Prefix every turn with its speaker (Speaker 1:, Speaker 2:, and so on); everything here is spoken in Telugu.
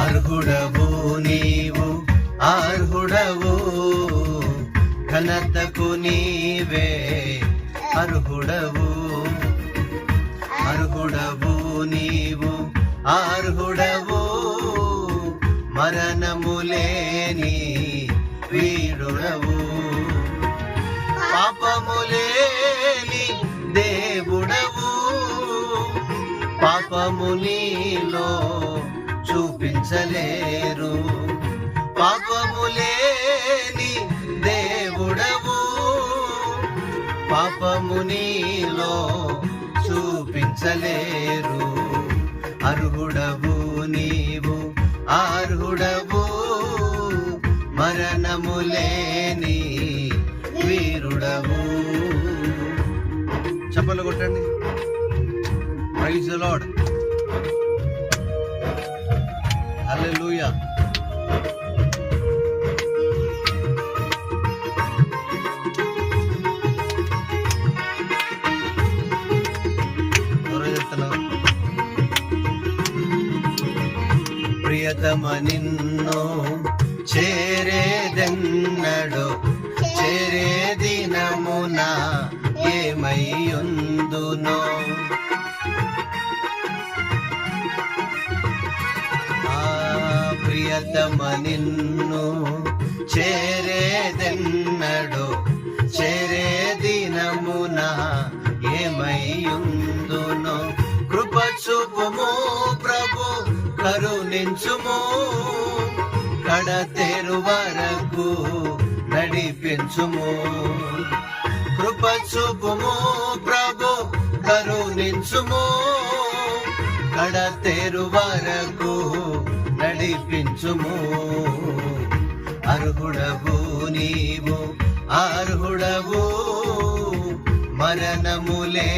Speaker 1: అర్హుడవు నీవు, అర్హుడవు, ఘనతకు నీవే అర్హుడవు. అర్హుడవు నీవు, అర్హుడవు, మరణములేని వీరుడవు. పాపములేని దేవుడవు, పాపము నీలో చూపించలేరు. పాపములేని దేవుడవు, పాపము నీలో చూపించలేరు. అర్హుడవు నీవు, అర్హుడవు, మరణములేని వీరుడవు. చప్పలు కొట్టండి. Praise the lord. హల్లెలూయా. ప్రియతమ నిన్ను చేరేదెన్నడో, చేరే దినమున ఏమయ్యుందునో. ప్రియతమ నిన్ను చేరేదెన్నడో, చేరే దినమున ఏమయ్యుందునో. కృప చూపుము ప్రభు, కరుణించుము, కడతేరు వరకు నడిపించుము. కృప చూపుము ప్రభు, కరుణించుము, కడతేరు వరకు నడిపించుము. అర్హుడవు నీవు, అర్హుడవు, మరణములే